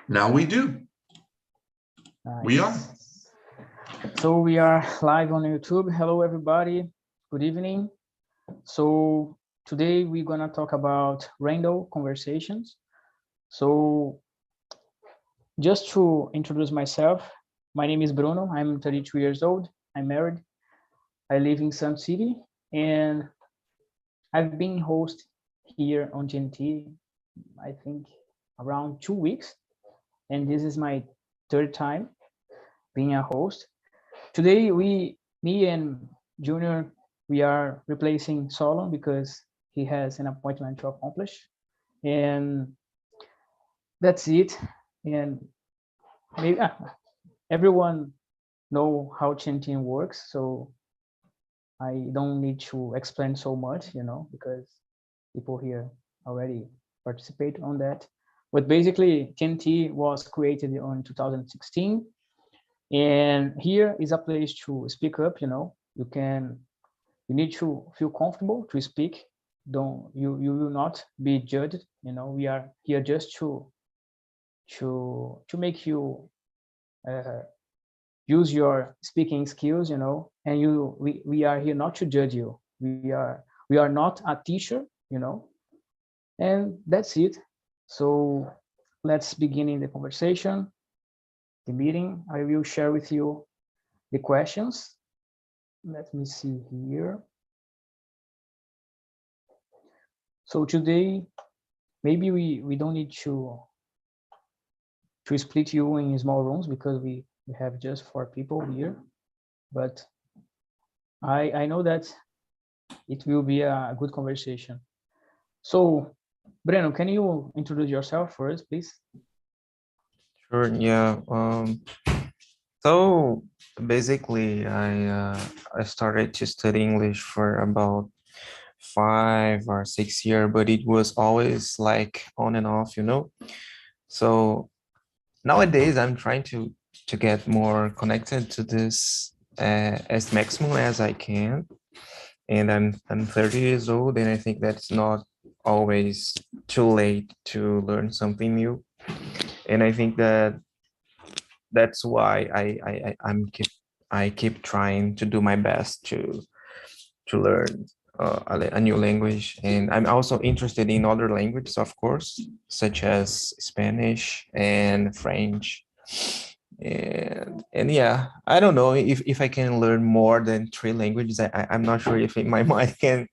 Now we do. Nice. We are. So we are live on YouTube. Hello, everybody. Good evening. So today we're gonna talk about random conversations. So just to introduce myself, my name is Bruno. I'm 32 years old. I'm married. I live in Sun City, and I've been host here on GNT, I think around 2 weeks, and this is my third time being a host. Today, me and Junior, we are replacing Solon because he has an appointment to accomplish, and that's it. And maybe everyone know how Chintin works, so I don't need to explain so much, because people here already participate on that. But basically, TNT was created in 2016, and here is a place to speak up. You need to feel comfortable to speak. You will not be judged. We are here just to make you use your speaking skills, and we are here not to judge you. We are not a teacher, and that's it. So let's begin in the conversation, the meeting. I will share with you the questions. Let me see here. So today, maybe we don't need to split you in small rooms because we have just 4 people here, but I know that it will be a good conversation. So, Breno, can you introduce yourself first, please? Sure. Yeah. So basically, I started to study English for about 5 or 6 years, but it was always like on and off, So nowadays, I'm trying to get more connected to this as maximum as I can. And I'm 30 years old, and I think that's not always too late to learn something new. And I think that's why I keep trying to do my best to learn a new language. And I'm also interested in other languages, of course, such as Spanish and French. And yeah, I don't know if I can learn more than 3 languages. I'm not sure if my mind can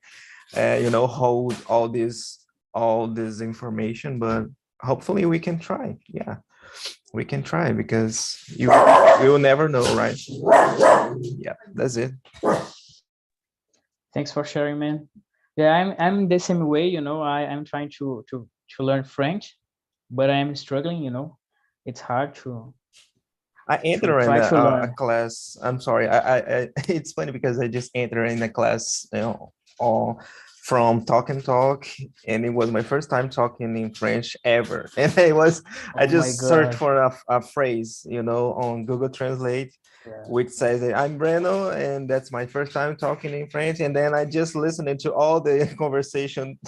hold all this information, but hopefully we can try. Yeah, we can try, because we will never know, right? Yeah, that's it. Thanks for sharing, man. Yeah, I'm the same way. I'm trying to learn French, but I'm struggling. It's hard to I enter in a class. I'm sorry. I it's funny because I just entered in a class, all from Talk and Talk, and it was my first time talking in French ever. And I just searched for a phrase, on Google Translate, which says that I'm Breno, and that's my first time talking in French. And then I just listened to all the conversation,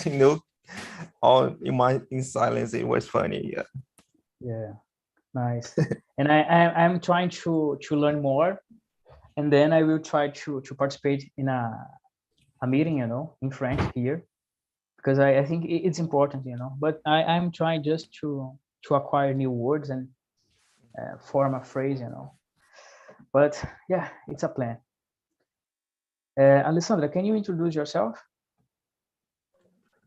all in silence. It was funny. Yeah. Yeah. Nice. And I'm trying to learn more, and then I will try to participate in a meeting, in French here, because I think it's important, but I'm trying just to acquire new words and form a phrase, but yeah, it's a plan. Alessandra, can you introduce yourself?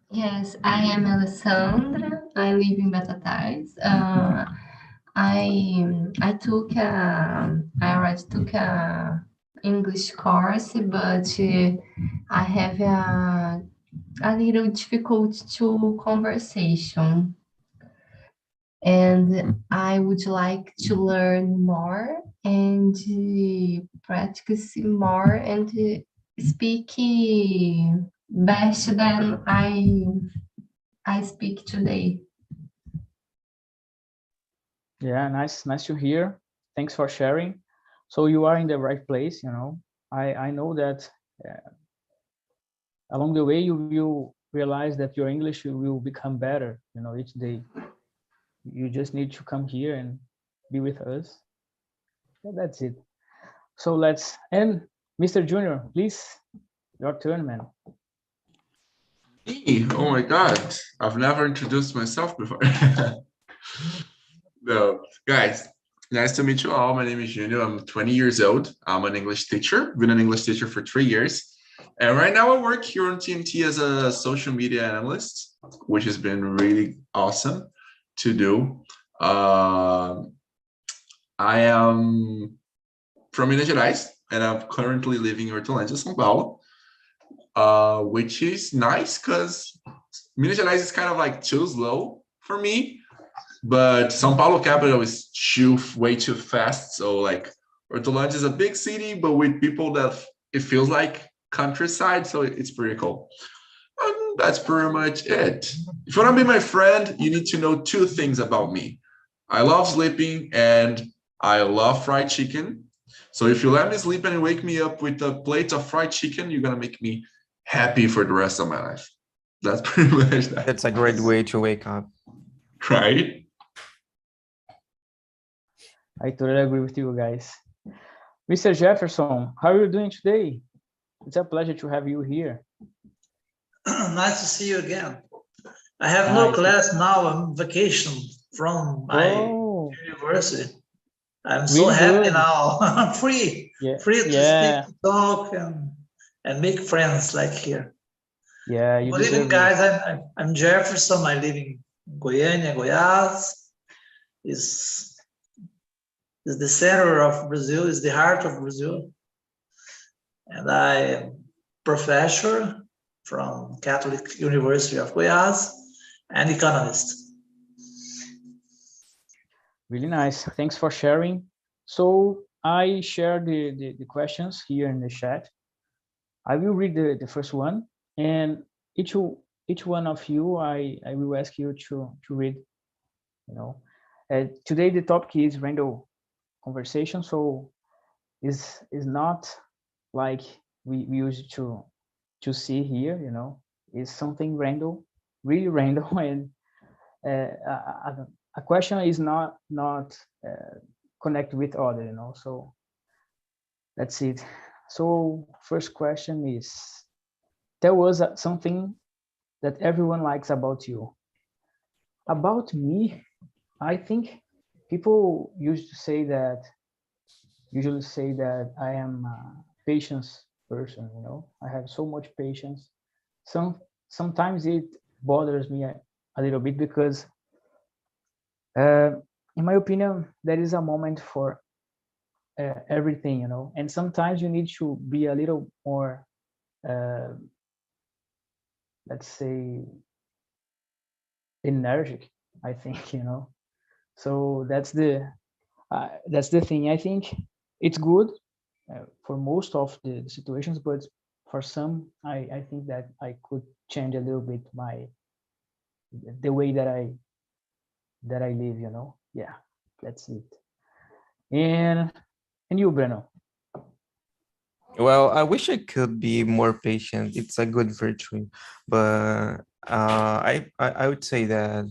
Yes, I am Alessandra. I live in Batatais. I already took a English course, but I have a little difficulty to conversation, and I would like to learn more and practice more and speak better than I speak today. Yeah, nice to hear. Thanks for sharing. So you are in the right place, I know that along the way you will realize that your English will become better, each day. you just need to come here and be with us. Yeah, that's it. So and Mr. Junior, please, your turn, man. Me? Oh my God, I've never introduced myself before. No, guys, nice to meet you all. My name is Junior. I'm 20 years old. I'm an English teacher. Been an English teacher for 3 years. And right now I work here on TNT as a social media analyst, which has been really awesome to do. I am from Minas Gerais, and I'm currently living in Hortolândia, São Paulo, which is nice because Minas Gerais is kind of like too slow for me, but São Paulo capital is way too fast. So like Hortolândia is a big city, but with people that it feels like countryside, so it's pretty cool. And that's pretty much it. If you want to be my friend, you need to know 2 things about me. I love sleeping and I love fried chicken. So if you let me sleep and wake me up with a plate of fried chicken, you're gonna make me happy for the rest of my life. That's pretty much that. That's a great way to wake up. Right? I totally agree with you guys. Mr. Jefferson, how are you doing today? It's a pleasure to have you here. Nice to see you again. I have no class now. I'm vacation from my university. I'm so happy now. I'm free, free to speak, to talk, and make friends like here. Yeah, you good evening, guys. I'm Jefferson. I live in Goiânia, Goiás. Is the center of Brazil, is the heart of Brazil. And I am professor from Catholic University of Goiás and economist. Really nice. Thanks for sharing. So I share the questions here in the chat. I will read the first one, and each one of you, I will ask you to read. Today the topic is random conversation, so is not like we used to see here. It's something random, really random, and a question is not connect with other, so that's it. So first question is, tell us something that everyone likes about you. About me, I think people usually say that I am a patience person. I have so much patience. Sometimes it bothers me a little bit because in my opinion, there is a moment for everything, and sometimes you need to be a little more, let's say, energetic, I think, so that's the thing. I think it's good for most of the situations, but for some, I think that I could change a little bit the way that I live, yeah, that's it. And you, Breno? Well, I wish I could be more patient. It's a good virtue, but I would say that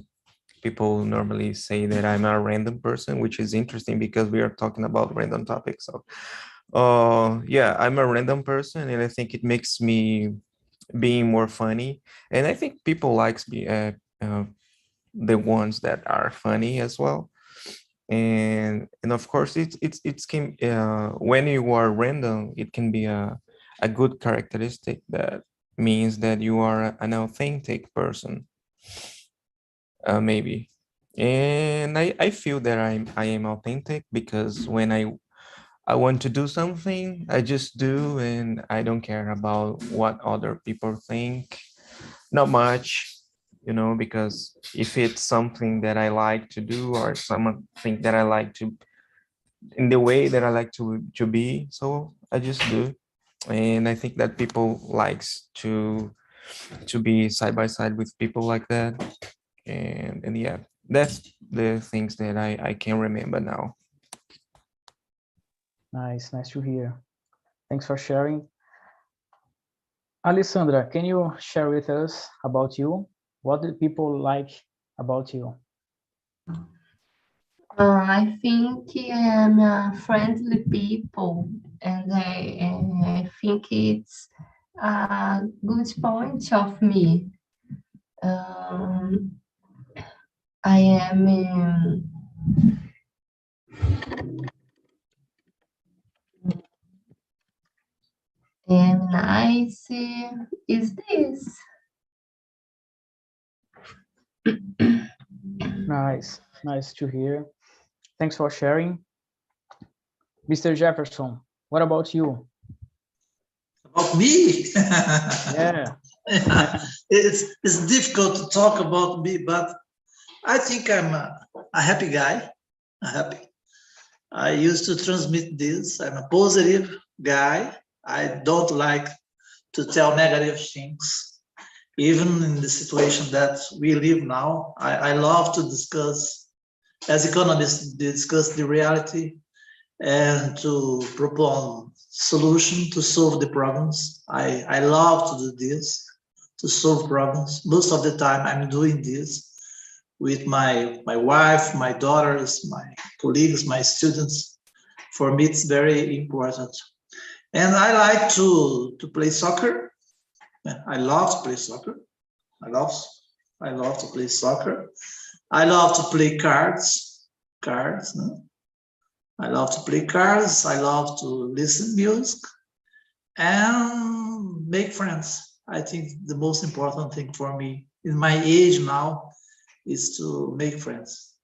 people normally say that I'm a random person, which is interesting because we are talking about random topics. So, yeah, I'm a random person, and I think it makes me being more funny. And I think people likes me, the ones that are funny as well. And of course it's can when you are random, it can be a good characteristic that means that you are an authentic person, maybe. And I feel that I am authentic because when I want to do something, I just do, and I don't care about what other people think. Not much, because if it's something that I like to do or something that I like to, in the way that I like to be, so I just do. And I think that people likes to be side by side with people like that. And yeah, that's the things that I can remember now. Nice to hear. Thanks for sharing. Alessandra, can you share with us about you? What do people like about you? I think I am a friendly people, and I think it's a good point of me. Um, I am nice. Is this? Nice to hear. Thanks for sharing. Mr. Jefferson, what about you? About me? Yeah. It's difficult to talk about me, but I think I'm a happy guy. Happy. I used to transmit this. I'm a positive guy. I don't like to tell negative things. Even in the situation that we live now, I love to discuss, as economists, discuss the reality and to propose solution to solve the problems. I love to do this, to solve problems. Most of the time I'm doing this with my wife, my daughters, my colleagues, my students. For me, it's very important. And I like to play soccer. I love to play soccer. I love to play soccer. I love to play cards. No? I love to play cards. I love to listen music and make friends. I think the most important thing for me in my age now is to make friends.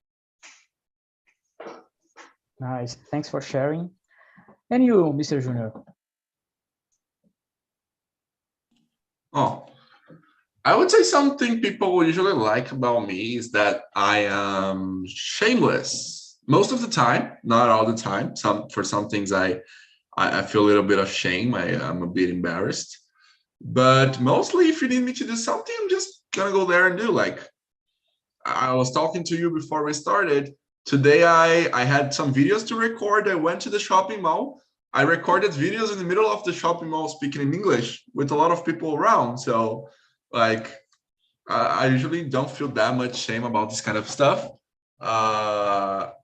Nice. Thanks for sharing. And you, Mr. Junior? Oh, I would say something people usually like about me is that I am shameless most of the time, not all the time. For some things I feel a little bit of shame. I'm a bit embarrassed. But mostly if you need me to do something, I'm just gonna go there and do. Like I was talking to you before we started. Today I had some videos to record. I went to the shopping mall. I recorded videos in the middle of the shopping mall speaking in English with a lot of people around. So like I usually don't feel that much shame about this kind of stuff,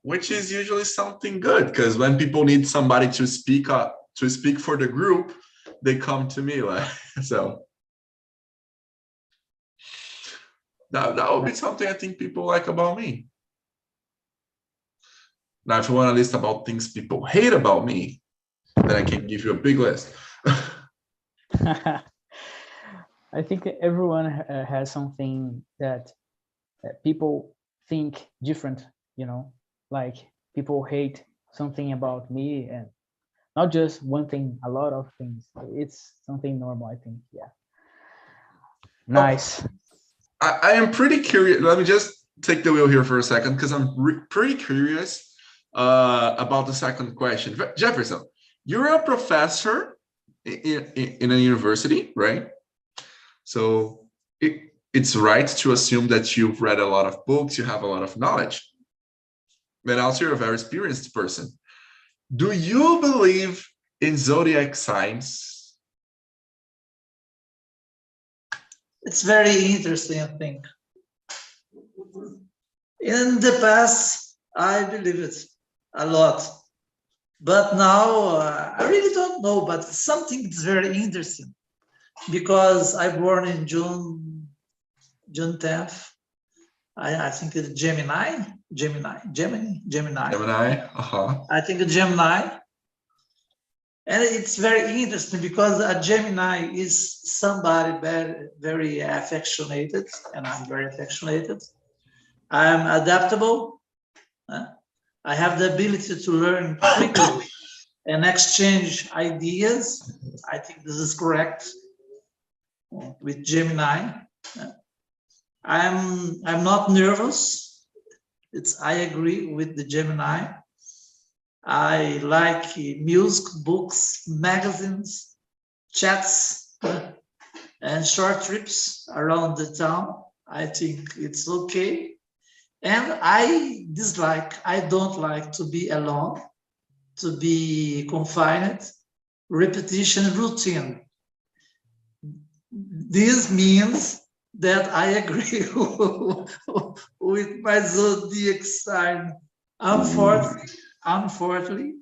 which is usually something good because when people need somebody to speak for the group, they come to me. Like so. That would be something I think people like about me. Now, if you want a list about things people hate about me, then I can give you a big list. I think everyone has something that people think different, you know, like people hate something about me, and not just one thing, a lot of things. It's something normal, I think. Yeah. Nice. I am pretty curious. Let me just take the wheel here for a second because I'm pretty curious about the second question. Jefferson, you're a professor in a university, right? So it's right to assume that you've read a lot of books, you have a lot of knowledge. And also you're a very experienced person. Do you believe in zodiac signs? It's very interesting, I think. In the past, I believe it a lot. But now, I really don't know, but something is very interesting. Because I born in June 10th. I think it's Gemini. I think it's Gemini. And it's very interesting because a Gemini is somebody very, very affectionated, and I'm very affectionated. I'm adaptable. I have the ability to learn quickly and exchange ideas. I think this is correct with Gemini. I'm not nervous. I agree with the Gemini. I like music, books, magazines, chats, and short trips around the town. I think it's okay. And I don't like to be alone, to be confined, repetition, routine. This means that I agree with my zodiac sign. Unfortunately,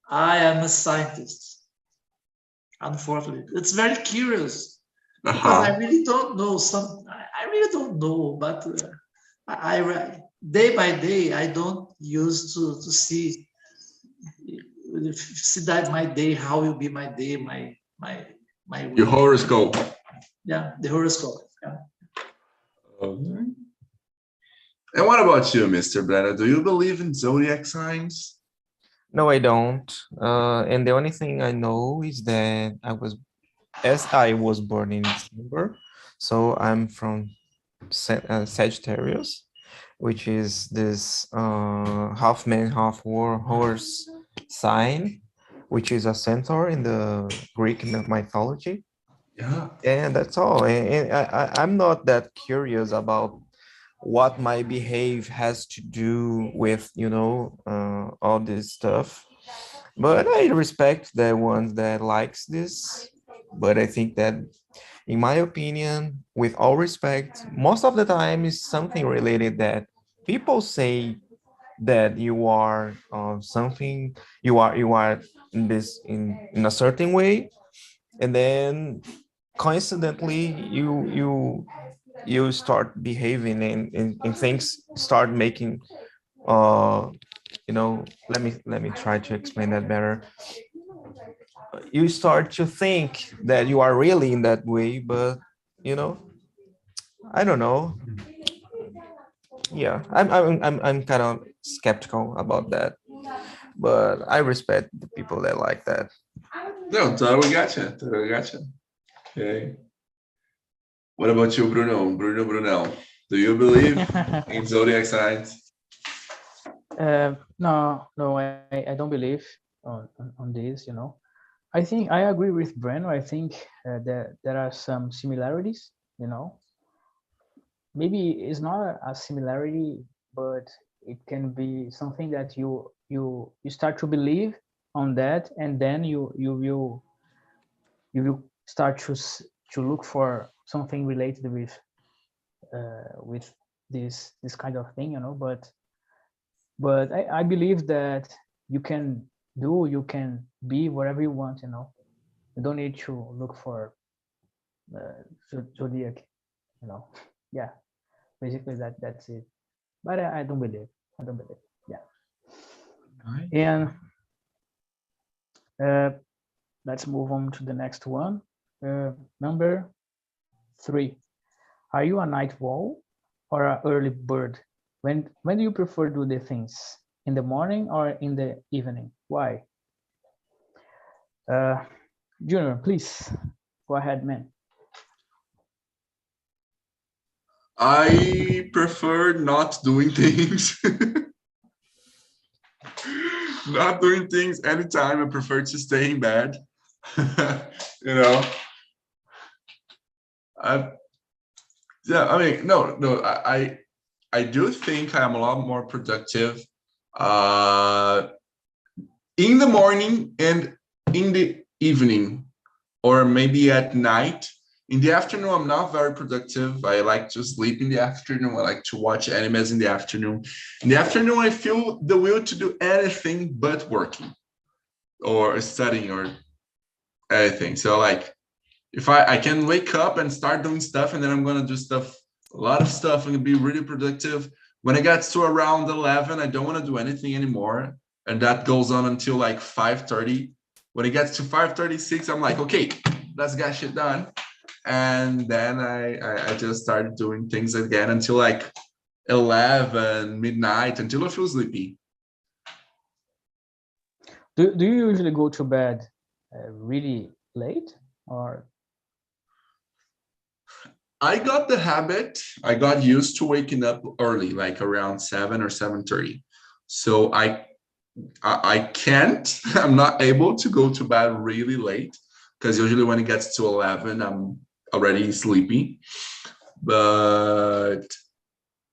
I am a scientist. Unfortunately, it's very curious because I really don't know I really don't know, but day by day I don't use to see that my day, how will be my day, my week. Your horoscope. Yeah, the horoscope. Yeah. Okay. And what about you, Mr. Brenner? Do you believe in zodiac signs? No, I don't. And the only thing I know is that I was born in December, so I'm from Sagittarius, which is this half man, half horse sign, which is a centaur in the Greek mythology. Yeah. And that's all. And I'm not that curious about what my behavior has to do with, all this stuff. But I respect the ones that likes this. But I think that, in my opinion, with all respect, most of the time is something related that people say that you are something, you are in this in a certain way, and then coincidentally you start behaving and things start making let me try to explain that better. You start to think that you are really in that way, but I don't know. Yeah, I'm kind of skeptical about that, but I respect the people that like that. No, totally gotcha. Totally gotcha. Okay. What about you, Bruno? Brunel. Do you believe in zodiac signs? No, I don't believe on this, I think I agree with Breno. I think that there are some similarities, maybe it's not a similarity, but it can be something that you start to believe on that, and then you will start to look for something related with this kind of thing, but I believe that you can be whatever you want, you don't need to look for zodiac, yeah, basically that's it. But I don't believe, yeah. And let's move on to the next one. Number 3, are you a night owl or an early bird? When do you prefer to do the things, in the morning or in the evening? Why? Junior, please go ahead, man. I prefer not doing things. Not doing things anytime. I prefer to stay in bed. I mean, no. I do think I'm a lot more productive in the morning and in the evening, or maybe at night. In the afternoon, I'm not very productive. I like to sleep in the afternoon. I like to watch animes in the afternoon. In the afternoon, I feel the will to do anything but working or studying or anything. So like, if I can wake up and start doing stuff, and then I'm going to do stuff, a lot of stuff, and be really productive. When it gets to around 11, I don't want to do anything anymore. And that goes on until like 5:30. When it gets to 5:36, I'm like, okay, let's get shit done. And then I just started doing things again until like 11, midnight, until I feel sleepy. Do you usually go to bed really late, or? I got the habit, I got used to waking up early, like around 7 or 7:30. So I can't, I'm not able to go to bed really late, because usually when it gets to 11, I'm already sleepy. But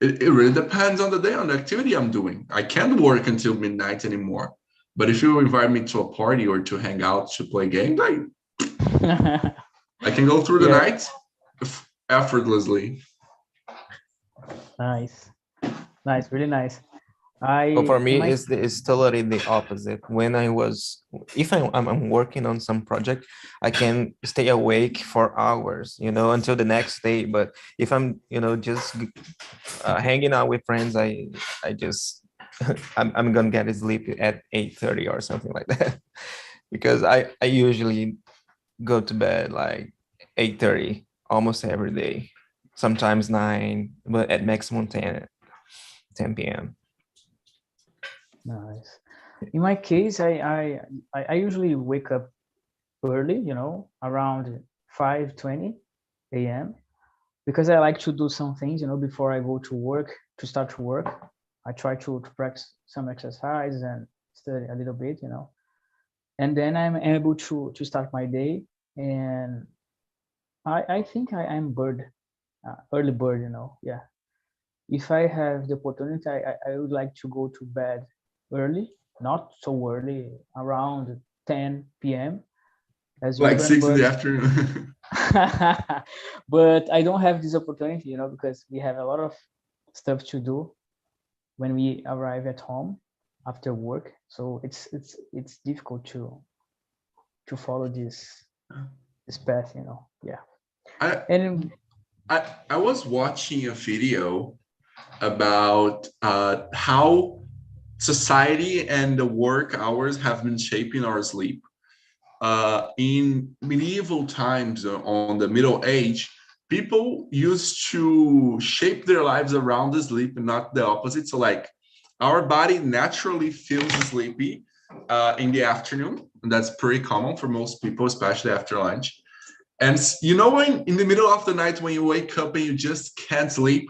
it really depends on the day, on the activity I'm doing. I can't work until midnight anymore. But if you invite me to a party or to hang out, to play games, I can go through the night. effortlessly. Nice, nice, really nice. So for me, in my it's totally the opposite. When if I'm working on some project, I can stay awake for hours, until the next day. But if I'm, just hanging out with friends, I just, I'm gonna get sleep at 8:30 or something like that, because I usually go to bed like 8:30 almost every day, sometimes 9, but at maximum 10 p.m. Nice. In my case, I usually wake up early, around 5:20 a.m. because I like to do some things, before I go to work, to start to work. I try to practice some exercise and study a little bit, and then I'm able to start my day. And I think I'm early bird, yeah. If I have the opportunity, I would like to go to bed early, not so early, around 10 p.m. as Like usual, 6 in but the afternoon. but I don't have this opportunity, because we have a lot of stuff to do when we arrive at home after work. So it's difficult to follow this path, yeah. And I was watching a video about how society and the work hours have been shaping our sleep. In medieval times, on the Middle Age, people used to shape their lives around the sleep and not the opposite. So, like, our body naturally feels sleepy in the afternoon. And that's pretty common for most people, especially after lunch. And when in the middle of the night, when you wake up and you just can't sleep,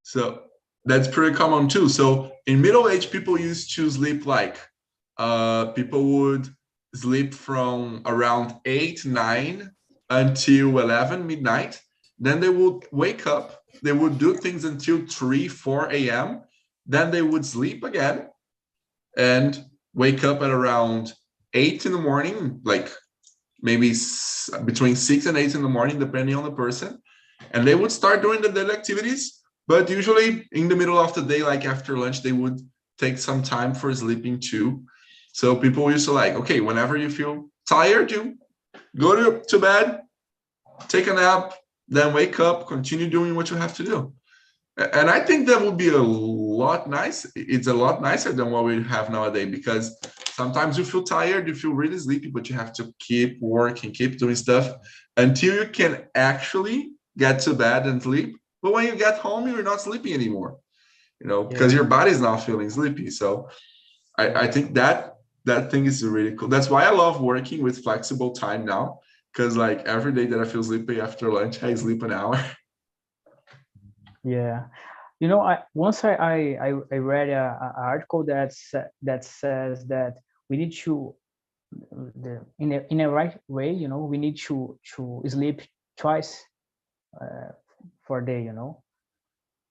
so that's pretty common too. So in Middle Age, people used to sleep like people would sleep from around 8, 9 until 11 midnight. Then they would wake up. They would do things until 3, 4 a.m. Then they would sleep again and wake up at around 8 in the morning, like maybe between 6 and 8 in the morning, depending on the person. And they would start doing the daily activities. But usually in the middle of the day, like after lunch, they would take some time for sleeping too. So people used to okay, whenever you feel tired, you go to bed, take a nap, then wake up, continue doing what you have to do. And I think that would be a lot nice. It's a lot nicer than what we have nowadays, because sometimes you feel tired, you feel really sleepy, but you have to keep working, keep doing stuff until you can actually get to bed and sleep. But when you get home, you're not sleepy anymore, because your body's not feeling sleepy. So I think that thing is really cool. That's why I love working with flexible time now, because every day that I feel sleepy after lunch, I sleep an hour. yeah, once I read a article that says that we need to in a right way, we need to sleep twice for a day,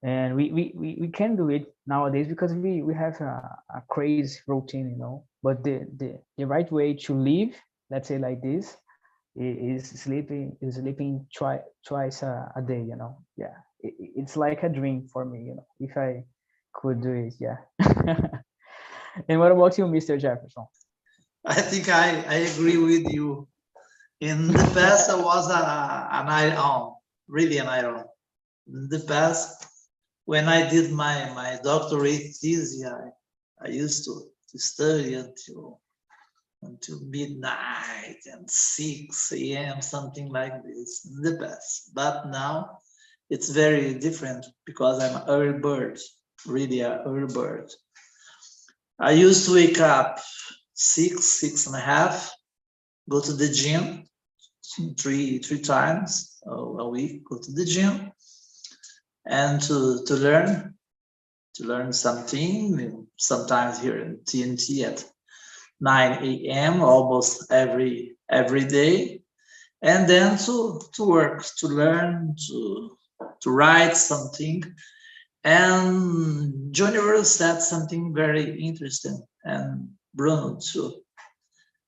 and we can do it nowadays because we have a crazy routine, but the right way to live, let's say like this, is sleeping twice a day, yeah. It's like a dream for me, if I could do it, yeah. And what about you, Mr. Jefferson? I think I agree with you. In the past, I was an iron, really an iron. In the past, when I did my doctorate thesis, I used to study until midnight and 6 a.m., something like this in the past. But now it's very different because I'm an early bird, really an early bird. I used to wake up 6:30, go to the gym three times a week, go to the gym and to learn something, sometimes here in TNT at 9 a.m. almost every day, and then to work, to learn, to write something. And Junior said something very interesting, and Bruno too.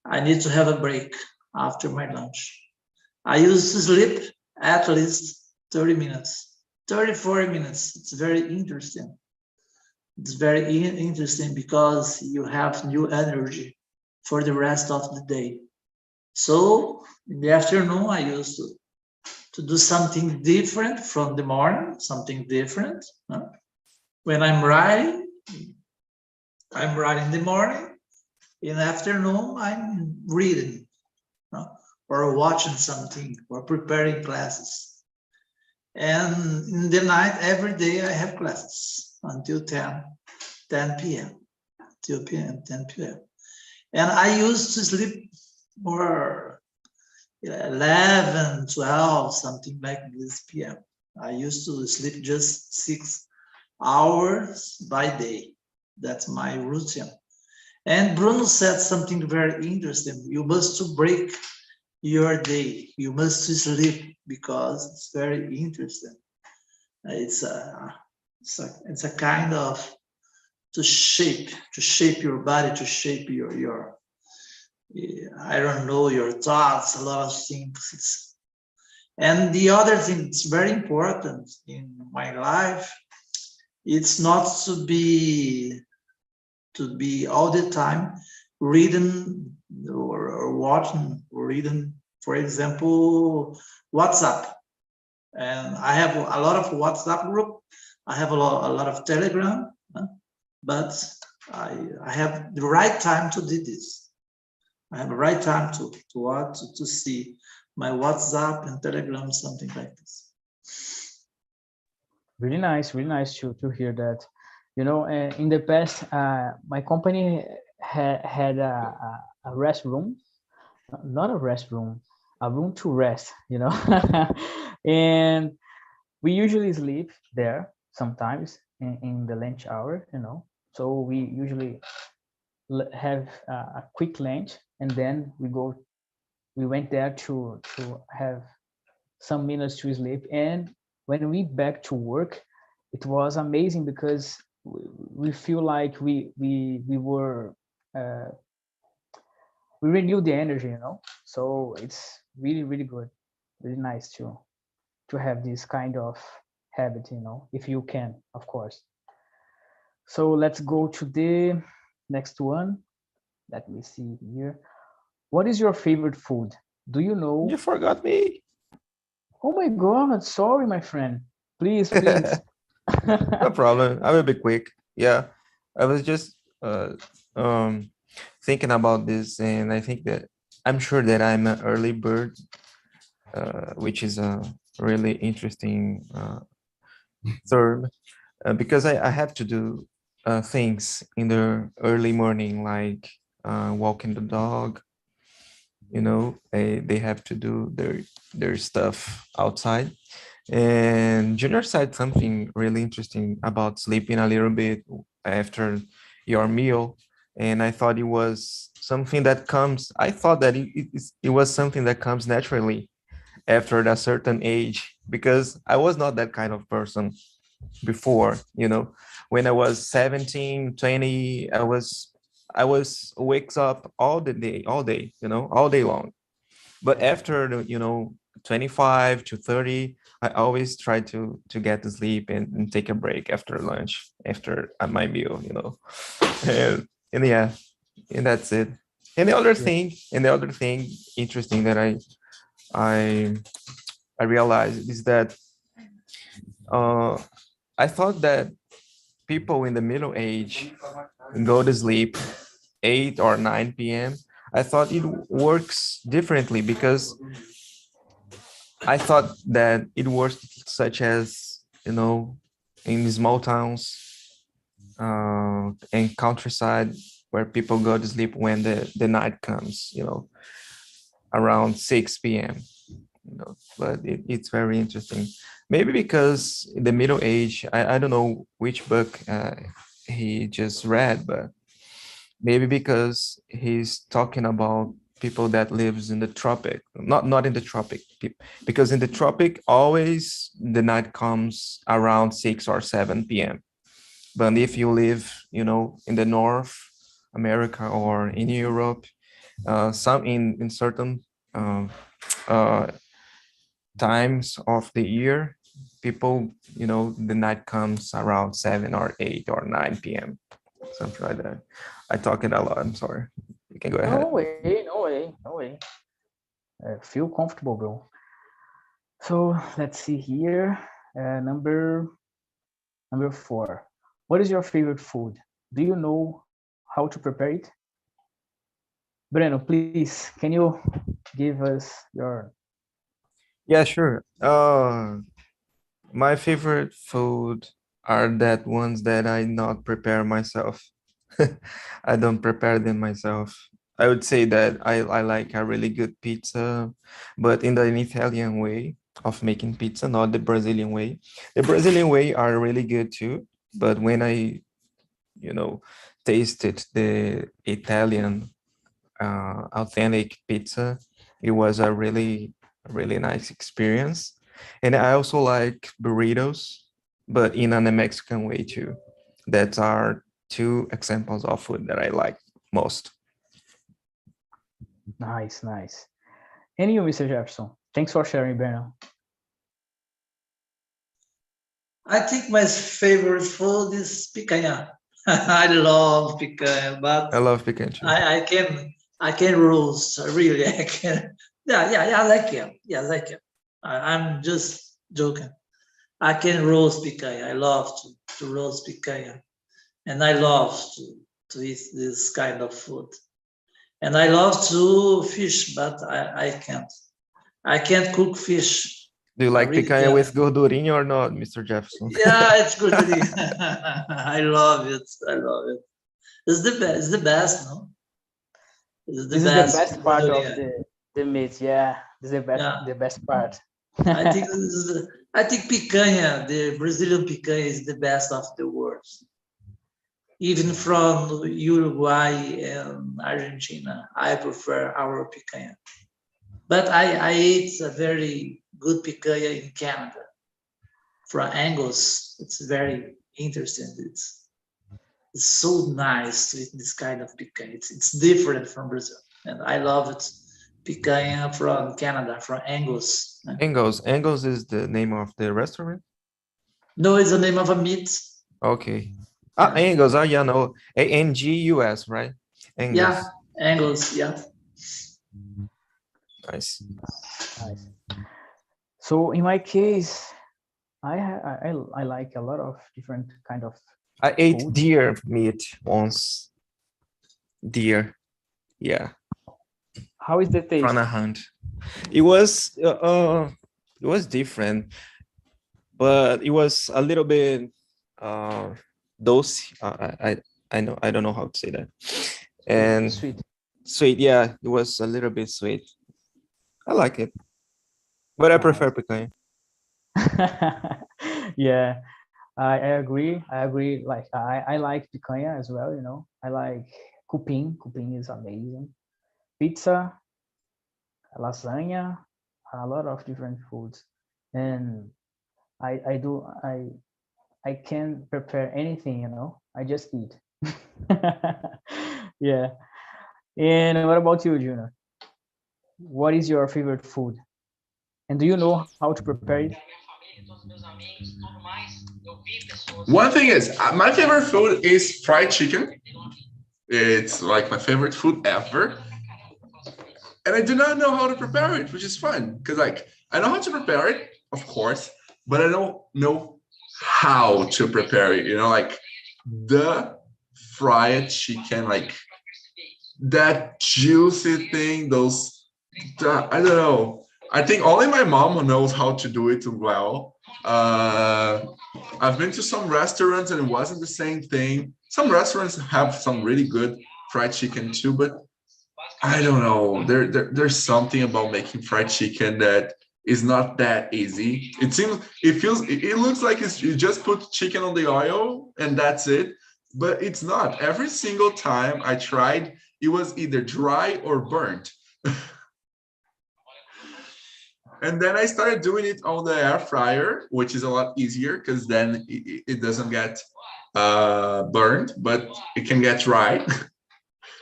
I need to have a break after my lunch. I used to sleep at least 30 minutes, 30, 40 minutes. It's very interesting. It's very interesting because you have new energy for the rest of the day. So in the afternoon, I used to do something different from the morning, something different. When I'm writing in the morning. In the afternoon, I'm reading, or watching something, or preparing classes. And in the night, every day I have classes until 10 p.m. 10 p.m. And I used to sleep more 11, 12, something like this p.m. I used to sleep just 6 hours by day. That's my routine. And Bruno said something very interesting. You must break your day. You must sleep because it's very interesting. It's a kind of to shape your body, to shape your I don't know, your thoughts, a lot of things. And the other thing that's very important in my life, it's not to be all the time reading or watching or reading, for example, WhatsApp. And I have a lot of WhatsApp group. I have a lot of Telegram, but I have the right time to do this. I have the right time to watch, to see my WhatsApp and Telegram, something like this. Really nice to hear that. You know, in the past, my company had a restroom, not a restroom, a room to rest, you know. And we usually sleep there sometimes in the lunch hour, you know. So we usually have a quick lunch, and then we went there to have some minutes to sleep. And when we back to work, it was amazing because we feel like we were we renewed the energy, you know. So it's really good, really nice to have this kind of habit, you know, if you can, of course. So let's go to the next one. Let me see here. What is your favorite food? Do you know? You forgot me. Oh my God, sorry, my friend. Please, please. No problem. I will be quick. Yeah, I was just thinking about this, and I think that I'm sure that I'm an early bird, which is a really interesting term, because I have to do things in the early morning, like walking the dog. You know, they have to do their stuff outside. And Junior said something really interesting about sleeping a little bit after your meal. And I thought it was something that comes, I thought that it was something that comes naturally after a certain age, because I was not that kind of person before, you know. When I was 17, 20, I was wakes up all day, you know, all day long. But after the, 25 to 30, I always try to get to sleep and take a break after lunch, after my meal, you know. And yeah, and that's it. And the other thing interesting that I realized is that I thought that people in the middle age go to sleep 8 or 9 p.m. I thought it works differently, because I thought that it works such as, in small towns and countryside, where people go to sleep when the night comes, around 6 p.m. But it's very interesting. Maybe because in the middle age, I don't know which book he just read, but maybe because he's talking about people that lives in the tropic, not in the tropic, because in the tropic always the night comes around 6 or 7 p.m. But if you live, in the North America or in Europe, some in certain times of the year, people, the night comes around 7 or 8 or 9 p.m. Something like that. I talk it a lot. I'm sorry. You can go ahead. No way, no way, no way. Feel comfortable, bro. So let's see here. Number 4. What is your favorite food? Do you know how to prepare it? Breno, please, can you give us your... Yeah, sure. My favorite food are that ones that I not prepare myself. I don't prepare them myself. I would say that I like a really good pizza, but in the Italian way of making pizza, not the Brazilian way. The Brazilian way are really good too, but when I, tasted the Italian authentic pizza, it was a really nice experience. And I also like burritos, but in a Mexican way too. That are 2 examples of food that I like most. Nice, nice. And you, Mr. Jefferson? Thanks for sharing, Breno. I think my favorite food is picanha. I love picanha, but I love picanha too. I can roast. Really, I can. Yeah, I like it. Yeah, I like it. I'm just joking. I can roast picanha. I love to roast picanha, and I love to eat this kind of food. And I love to fish, but I can't. I can't cook fish. Do you like really picanha can't. with gordurinha or not, Mr. Jefferson? Yeah, it's good. I love it. I love it. It's the best. It's the best, no? It's the This best. is the best part of Yeah. the meat. Yeah, this is Yeah. the best part. I think I think picanha, the Brazilian picanha, is the best of the world. Even from Uruguay and Argentina, I prefer our picanha. But I ate a very good picanha in Canada from Angus. It's very interesting. It's so nice to eat this kind of picanha. It's different from Brazil, and I love it. Picanha from Canada, from Angus. Angus is the name of the restaurant? No, it's the name of a meat. Okay. Yeah. Angus, yeah, no. Angus, right? Angus. Yeah, Angus, yeah. Nice. Nice. So in my case, I like a lot of different kind of... I ate food. deer meat once. Deer. Yeah. How is the taste? From a hunt. It was different, but it was a little bit dose. I don't know how to say that. And sweet, yeah, it was a little bit sweet. I like it, but I prefer picanha. Yeah, I agree. Like I like picanha as well. I like cupim. Cupim is amazing. Pizza, lasagna, a lot of different foods, and I can prepare anything. I just eat. Yeah. And what about you, Junior? What is your favorite food? And do you know how to prepare it? One thing is, my favorite food is fried chicken. It's like my favorite food ever. And I do not know how to prepare it, which is fun. Because like, I know how to prepare it, of course, but I don't know how to prepare it. Like the fried chicken, like that juicy thing, I don't know. I think only my mom knows how to do it well. I've been to some restaurants and it wasn't the same thing. Some restaurants have some really good fried chicken too, but I don't know. There's something about making fried chicken that is not that easy. It looks like you just put chicken on the oil and that's it, but it's not. Every single time I tried, it was either dry or burnt. And then I started doing it on the air fryer, which is a lot easier because then it doesn't get burned, but it can get dry.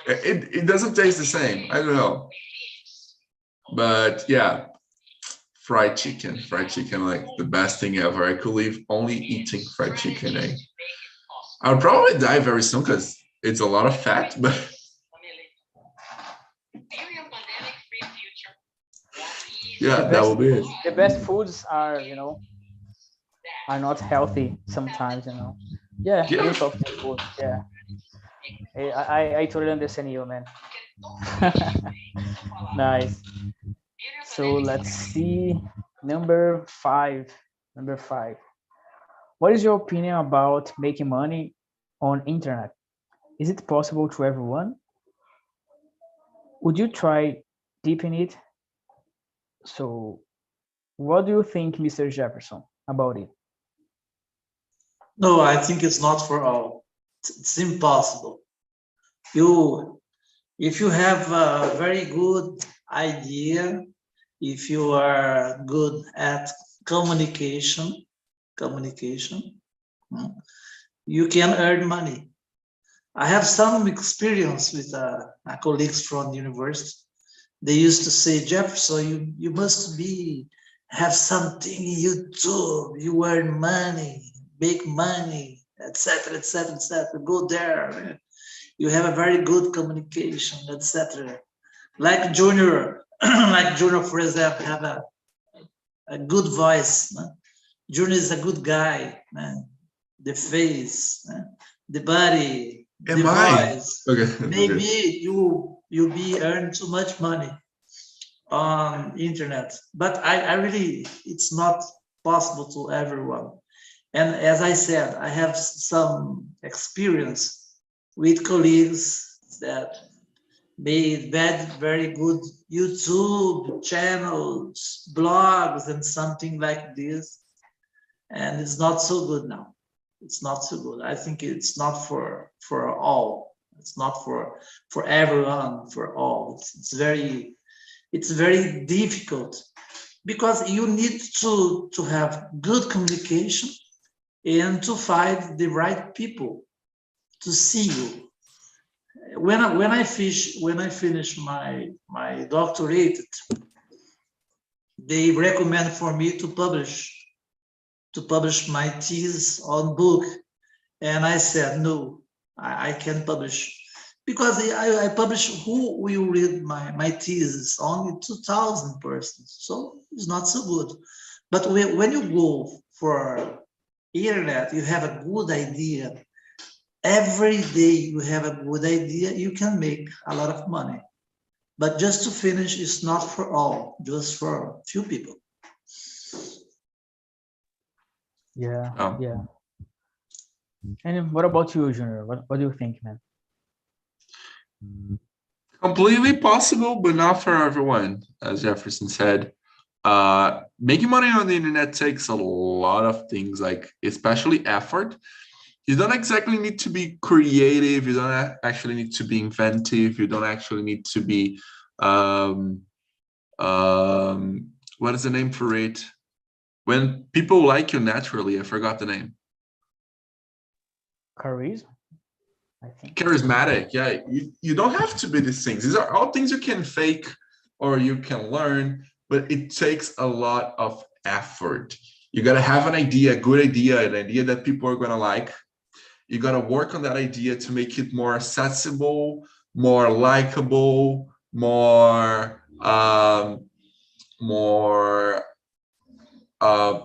It doesn't taste the same. I don't know. But yeah, fried chicken. Fried chicken, like the best thing ever. I could live only eating fried chicken. I would probably die very soon because it's a lot of fat, but yeah, that will be it. The best foods are, are not healthy sometimes, Yeah, Yeah. most of the food, yeah. I totally understand you, man. Nice. So let's see. Number five. What is your opinion about making money on internet? Is it possible to everyone? Would you try deep in it? So what do you think, Mr. Jefferson, about it? No, I think it's not for all. It's impossible. If you have a very good idea, if you are good at communication, you can earn money. I have some experience with colleagues from the university. They used to say, Jefferson, you must have something in YouTube, you earn money, make money, etc., etc., etc. Go there. You have a very good communication, etc. Like Junior, for example, have a good voice. Junior is a good guy, man. The face, the body, the voice. Okay. Maybe you be earn too much money on internet, but I really, it's not possible to everyone. And as I said, I have some experience with colleagues that made very good YouTube channels, blogs, and something like this. And it's not so good now. It's not so good. I think it's not for all. It's not for everyone, for all. It's very difficult because you need to have good communication and to find the right people to see you. When I finish my doctorate, they recommend for me to publish my thesis on book, and I said no, I can't publish because I publish who will read my thesis, only 2,000 persons, so it's not so good. But when you go for internet, you have a good idea. Every day you have a good idea, you can make a lot of money. But just to finish is not for all, just for a few people. Yeah, Oh. yeah. And what about you, Junior? What do you think, man? Completely possible, but not for everyone, as Jefferson said. Making money on the internet takes a lot of things, like especially effort. You don't exactly need to be creative. You don't actually need to be inventive. You don't actually need to be what is the name for it? When people like you naturally, I forgot the name. Charisma, I think. Charismatic, yeah. You don't have to be these things. These are all things you can fake or you can learn, but it takes a lot of effort. You got to have an idea, a good idea, an idea that people are going to like. You got to work on that idea to make it more accessible, more likable, more I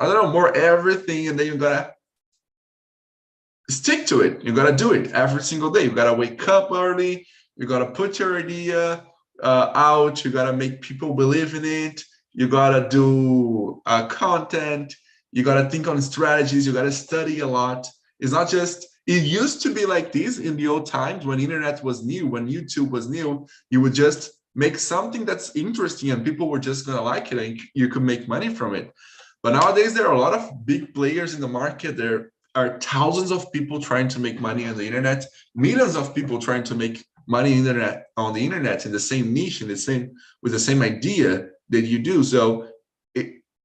don't know, more everything. And then you gotta stick to it. You gotta do it every single day. You gotta wake up early. You gotta put your idea out. You gotta make people believe in it. You gotta do content. You gotta think on strategies. You gotta study a lot. It's not just, it used to be like this in the old times when internet was new, when YouTube was new. You would just make something that's interesting and people were just gonna like it and you could make money from it. But nowadays there are a lot of big players in the market. There are thousands of people trying to make money on the internet, millions of people trying to make money on the internet in the same niche, with the same idea that you do. So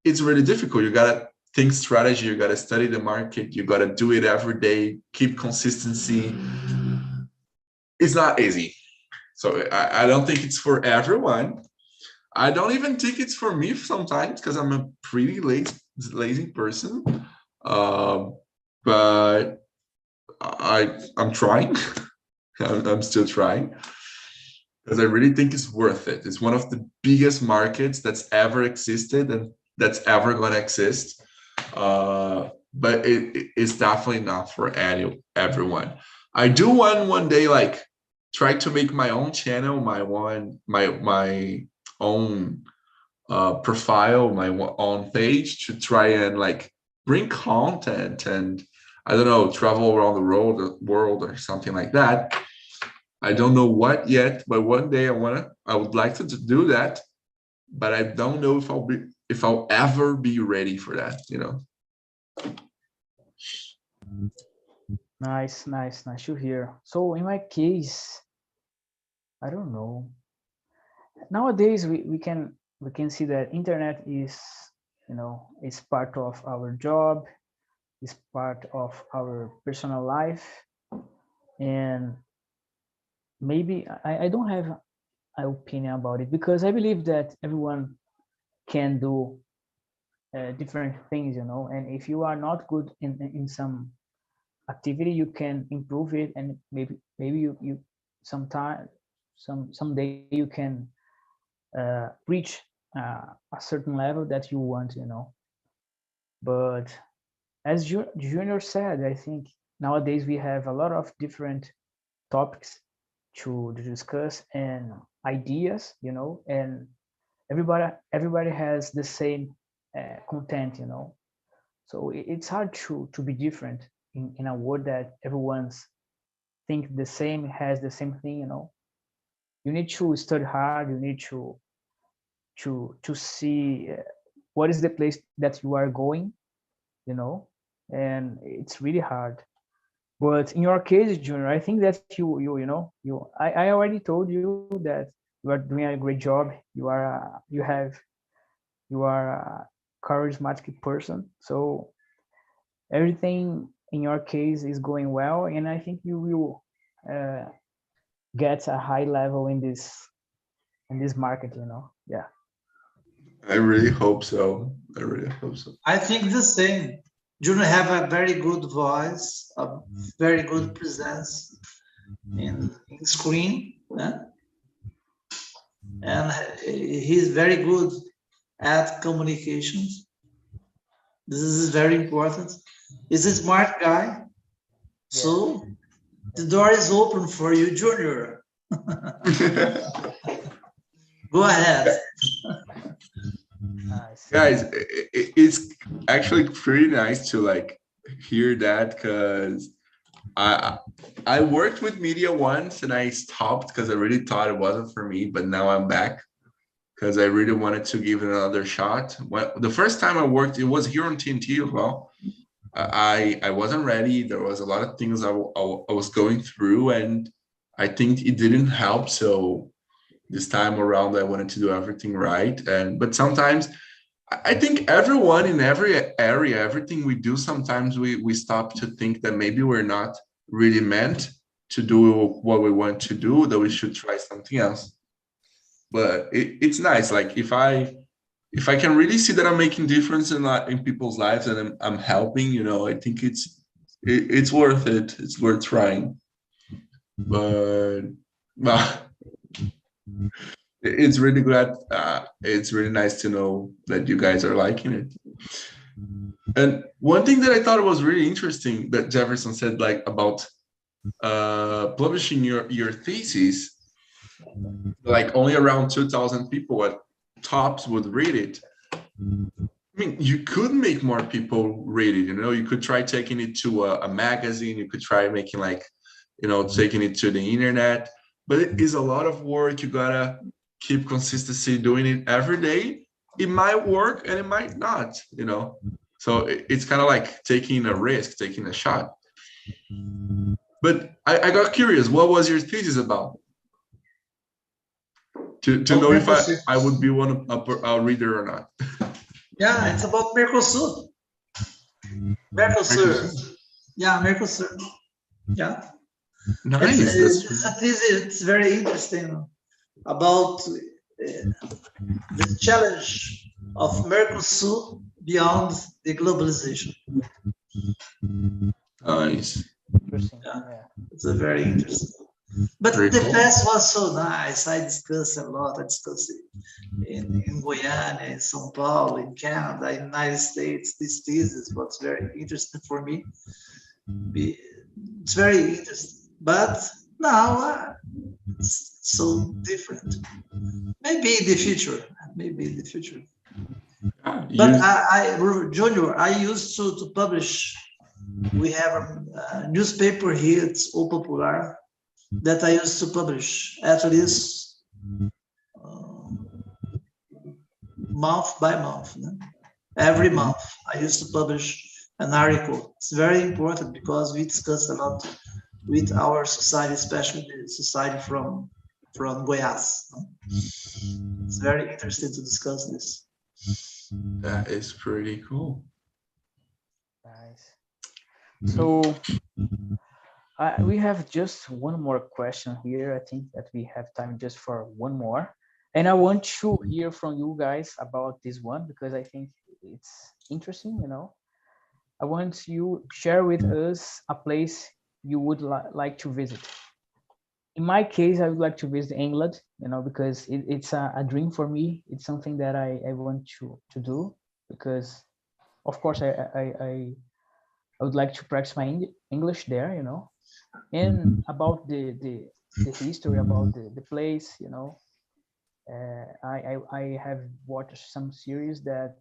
it's really difficult. You gotta think strategy, you gotta study the market, you gotta do it every day, keep consistency. It's not easy. So I don't think it's for everyone. I don't even think it's for me sometimes because I'm a pretty lazy person. But I'm trying. I'm still trying because I really think it's worth it. It's one of the biggest markets that's ever existed and that's ever going to exist. But it's definitely not for everyone. I do want one day like try to make my own channel, my own profile, my own page to try and like bring content and I don't know, travel around the world or something like that. I don't know what yet, but one day I would like to do that, but I don't know if I'll ever be ready for that, you know. Nice to hear. So in my case, I don't know. Nowadays we can see that internet is, you know, is part of our job, is part of our personal life, and maybe I don't have an opinion about it because I believe that everyone can do different things, you know, and if you are not good in some activity, you can improve it, and maybe you someday you can reach a certain level that you want, you know. But as Junior said, I think nowadays we have a lot of different topics to discuss and ideas, you know, and everybody has the same content, you know. So it's hard to be different in a world that everyone's think the same, has the same thing, you know. You need to study hard. You need to see what is the place that you are going, you know, and it's really hard. But in your case, Junior, I think that you know, I already told you that you are doing a great job. You are a charismatic person. So everything in your case is going well, and I think you will get a high level in this market, you know. Yeah. I really hope so. I really hope so. I think the same. Juno have a very good voice, a very good presence in screen, and he's very good at communications. This is very important. He's a smart guy, so the door is open for you, Junior. Go ahead. Nice. Guys, it's actually pretty nice to like hear that because I worked with media once and I stopped because I really thought it wasn't for me, but now I'm back because I really wanted to give it another shot. The first time I worked, it was here on TNT as well. I wasn't ready. There was a lot of things I was going through, and I think it didn't help. So this time around, I wanted to do everything right. But sometimes I think everyone in every area, everything we do, sometimes we stop to think that maybe we're not really meant to do what we want to do, that we should try something else. But it's nice. Like if I can really see that I'm making difference in people's lives and I'm helping, you know, I think it's worth it. It's worth trying. But it's really glad. It's really nice to know that you guys are liking it. And one thing that I thought was really interesting that Jefferson said, like about publishing your thesis, like only around 2,000 people at tops would read it. I mean, you could make more people read it, you know, you could try taking it to a magazine, you could try making like, you know, taking it to the internet, but it is a lot of work. You gotta keep consistency doing it every day. It might work and it might not, you know, so it's kind of like taking a risk, taking a shot. But I got curious, what was your thesis about? To know if I would be a reader or not. Yeah, it's about Mercosur. Mercosur. Yeah, Mercosur. Yeah. Nice. It's very interesting about the challenge of Mercosur beyond the globalization. Nice. Interesting. Yeah. Yeah. It's a very interesting. But Very the cool. fest was so nice. I discussed a lot. I discussed it in Guyana, in São Paulo, in Canada, in United States. This thesis was very interesting for me. It's very interesting. But now it's so different. Maybe in the future. Maybe in the future. But Junior, I used to publish. We have a newspaper here, it's O Popular, that I used to publish at least month by month. No? Every month, I used to publish an article. It's very important because we discuss a lot with our society, especially the society from Goiás. No? It's very interesting to discuss this. That is pretty cool. Nice. So we have just one more question here. I think that we have time just for one more. And I want to hear from you guys about this one because I think it's interesting, you know. I want you to share with us a place you would like to visit. In my case, I would like to visit England, you know, because it's a dream for me. It's something that I want to do because, of course, I would like to practice my English there, you know, and about the history, about the place, you know. I have watched some series that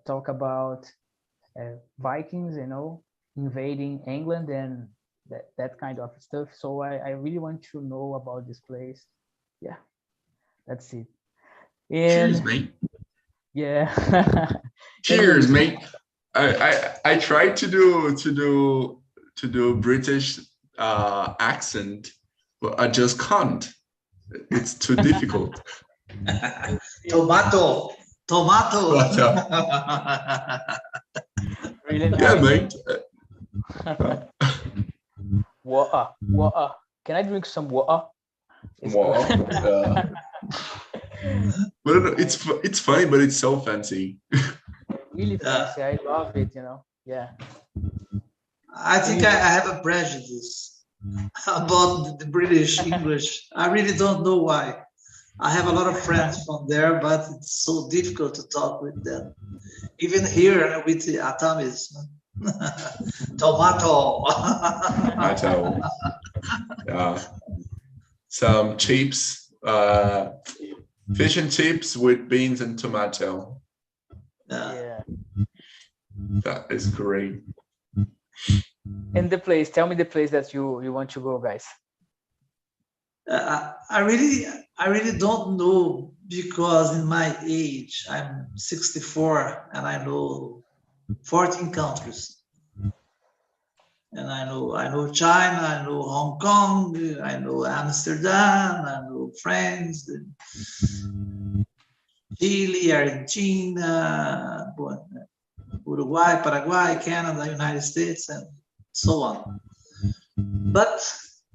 talk about Vikings, you know, invading England and that kind of stuff. So I really want to know about this place. Yeah, that's it. And Cheers, mate. yeah. Cheers, mate. I tried to do British accent, but I just can't. It's too difficult. Tomato. Really nice. Yeah, mate. Water. Can I drink some water? Wow. But it's funny, but it's so fancy. Really fancy. I love it, you know. Yeah. I think I have a prejudice about the British English. I really don't know why. I have a lot of friends from there, but it's so difficult to talk with them. Even here with the atoms. Tomato. Tomato. Yeah. Some chips, fish and chips with beans and tomato. Yeah. That is great. And the place, tell me the place that you want to go, guys. I really don't know because in my age, I'm 64 and I know 14 countries. And I know China, I know Hong Kong, I know Amsterdam, I know France, Chile, Argentina, Uruguay, Paraguay, Canada, United States, and so on. But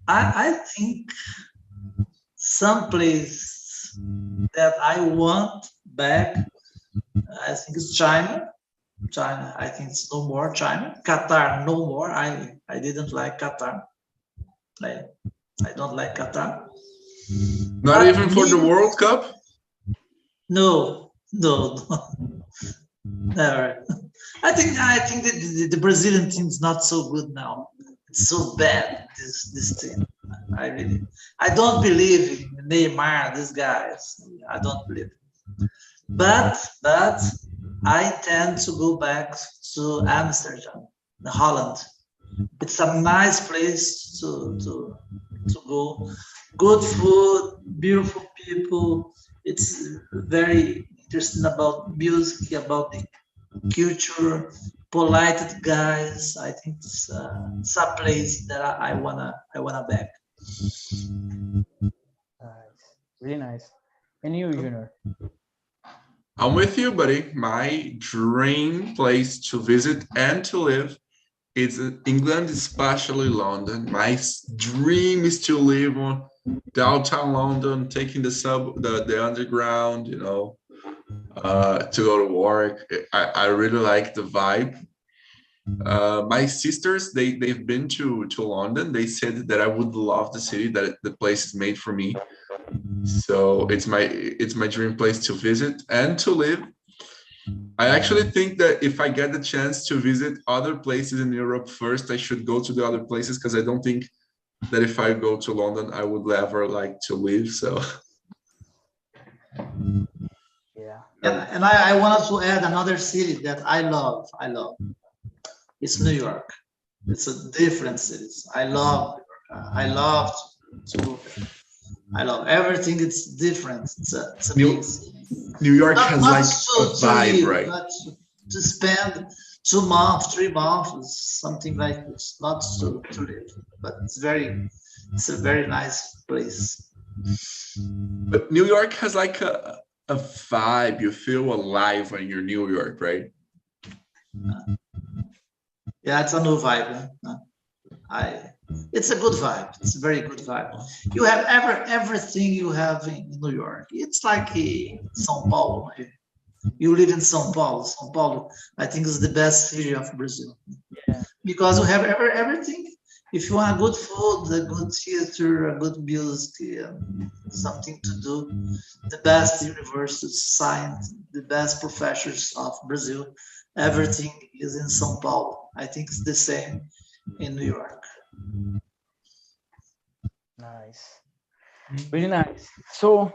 I think some place that I want back, I think it's China. I think it's no more China. Qatar, no more. I didn't like Qatar. I don't like Qatar. Not even for the World Cup? No, never. I think the Brazilian team is not so good now. It's so bad, this team. I don't believe in Neymar, these guys. I don't believe. But I intend to go back to Amsterdam, Holland. It's a nice place to go. Good food, beautiful people. It's very interesting about music, about the culture, polite guys. I think it's a place that I wanna back. Nice. Really nice. And you, Junior? I'm with you, buddy. My dream place to visit and to live is England, especially London. My dream is to live downtown London, taking the underground, you know, to go to work. I really like the vibe. My sisters, they've been to London. They said that I would love the city, that the place is made for me. So it's my dream place to visit and to live. I actually think that if I get the chance to visit other places in Europe first, I should go to the other places, because I don't think that if I go to London, I would ever like to live. So Yeah. And I wanted to add another city that I love. It's New York. It's a different city. I love everything. It's different. It's amazing. New York has like to a vibe, live, right? not to spend 2 months, 3 months, something like this. Not to live, but it's a very nice place. But New York has like a vibe. You feel alive when you're New York, right? Yeah, it's a new vibe. It's a good vibe. It's a very good vibe. You have everything you have in New York. It's like São Paulo. You live in São Paulo. São Paulo, I think, is the best city of Brazil. Yeah. Because you have everything. If you want good food, a good theater, a good music, something to do, the best universities, science, the best professors of Brazil, everything is in São Paulo. I think it's the same in New York. Nice. Really nice. So,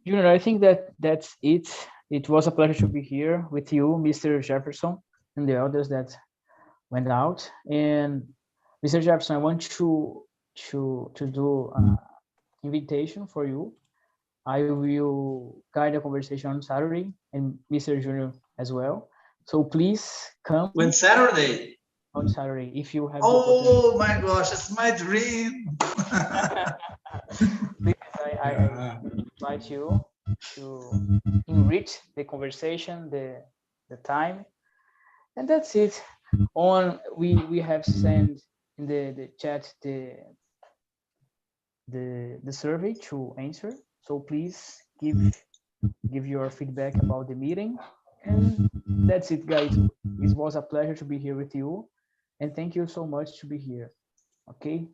Junior, I think that's it. It was a pleasure to be here with you, Mr. Jefferson, and the others that went out. And Mr. Jefferson, I want to do an invitation for you. I will guide a conversation on Saturday, and Mr. Junior as well. So please come When Saturday? on Saturday if you have. Oh my gosh, it's my dream. Please, I invite you to enrich the conversation, the time, and that's it. We have sent in the chat the survey to answer. So please give your feedback about the meeting. And that's it, guys. It was a pleasure to be here with you. And thank you so much to be here. Okay.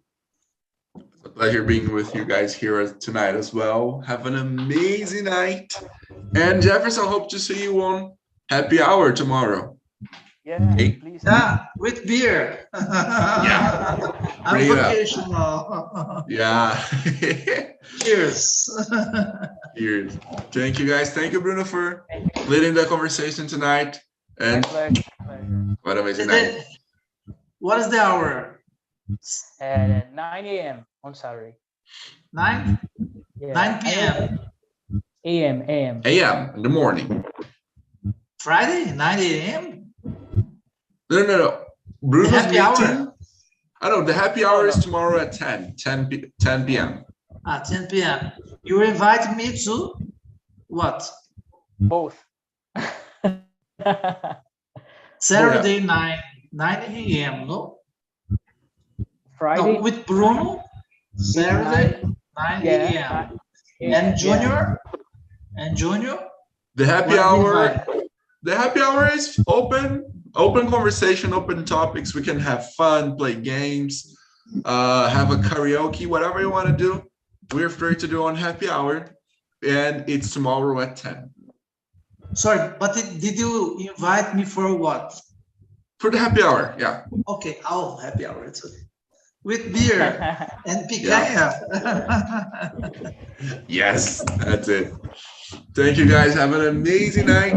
It's a pleasure being with you guys here tonight as well. Have an amazing night. And Jefferson, hope to see you on happy hour tomorrow. Yeah, okay. Please. Yeah, with beer. Yeah. I'm Bring it vacational. Yeah. Cheers. Cheers. Thank you, guys. Thank you, Bruno, for leading the conversation tonight. And what an amazing night. What is the hour? 9 a.m. on Saturday. 9? Yeah. 9 p.m. A.m. A.m. in the morning. Friday, 9 a.m.? No. Bruno's happy meeting. Hour? I know the happy hour is tomorrow at 10 p.m. 10 p.m. You invite me to what? Both. Saturday, 9 a.m., no? Friday. No, with Bruno, Saturday, 9 a.m. And Junior? Yeah. And Junior? The happy hour. The happy hour is open conversation, open topics. We can have fun, play games, have a karaoke, whatever you want to do. We're free to do on happy hour, and it's tomorrow at 10. Sorry, but did you invite me for what? For the happy hour, yeah. Okay, happy hour. It's okay. With beer and picanha. Yes, that's it. Thank you, guys. Have an amazing night.